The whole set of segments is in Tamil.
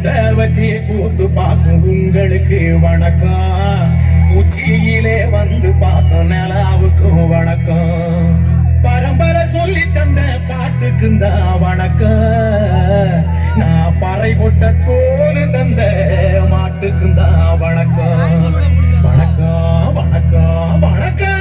குத்த வச்சு கூத்து பார்க்கும் உங்களுக்கு வணக்கம். உச்சியிலே வந்து பார்க்கும் நிலாவுக்கும் வணக்கம். பரம்பரை சொல்லி தந்த பாட்டுக்குந்தா வணக்கம். நான் பறை கொட்ட தோறு தந்த மாட்டுக்குந்தா வணக்கம். வணக்கம் வணக்கம் வணக்கம்.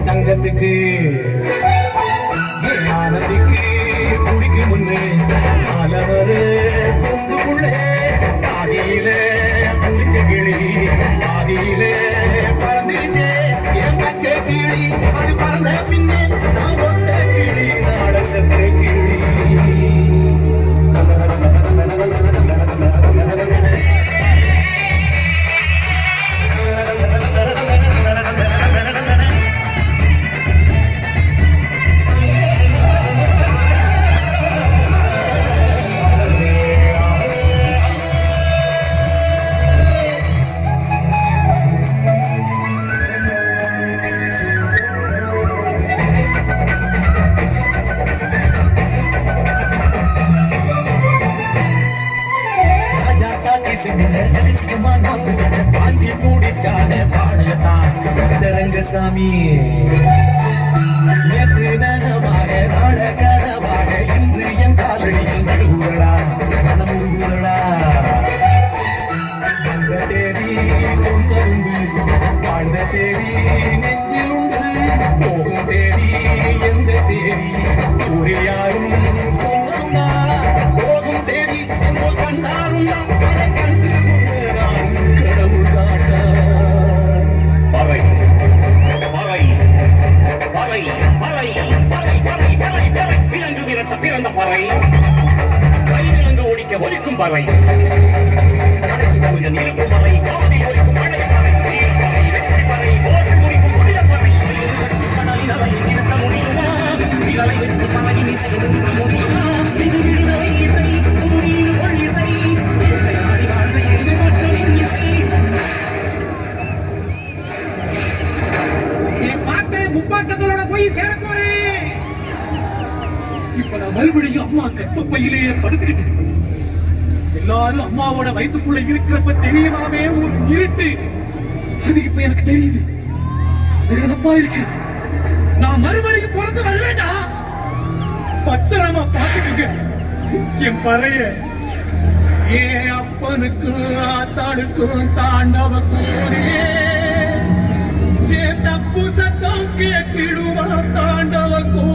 தங்கத்துக்கு ஆனந்திக்கு குடிக்கு முன்னே ஆலவரு பொந்துக்குள்ள ஆதியில குளிச்ச கிளி ஆதியில பறந்துச்சே என் பச்சை கிளி அது பறந்த பின்னே நான் ஒத்த கிளி நாட செத்த கிளி. பாஞ்சி பூடிச்சாட பாடத்தான் சாமி நேற்று நனவாக நாள கனவாக இன்று என் காலடியில் நடுவுகளா மனமுருகுகளா அந்த தேதி சொந்தருண்டு வாழ்ந்த தேதி நெஞ்சில் உண்டு போகும் தேதி எந்த தேதி ஊரில் யாரும் சொன்னா போகும் தேதி என்போல் கண்டாரும் ஒலிக்கும் பறை கடைசி கவிஞன் இருக்கும் பறை காதில் ஒலிக்கும் மழை பறை நீர் பறை வெற்றி பறை போதில் குறிக்கும் கொடிய பறை நிலவை நிறுத்த முடியுமா நிலவை வெற்றி பறை இசை நிறுத்த முடியுமா நிலவை இசை நீர் கொள் இசை இசையாடி வாழ்ந்த எது மற்றும் இசை என் பாட்டு முப்பாட்டங்களோட போய் சேர போறேன். இப்ப நான் மறுபடியும் அம்மா கற்பப்பையிலேயே படுத்துக்கிட்டேன். எல்லாரும் அம்மாவோட வயிற்றுக்குள்ள இருக்கிறப்ப தெரியுமாவே ஒரு இருட்டு. அது இப்ப எனக்கு தெரியுது. அப்பா இருக்கு. நான் மறுபடியும் பிறந்து வருவேண்டா. பத்திரமா பாத்துக்கங்க என் பறைய. ஏன் அப்பனுக்கும் ஆத்தாளுக்கும் தாண்டவ கூறே ஏன் தப்பு சத்தம் கேட்டிடுவா தாண்டவ கூ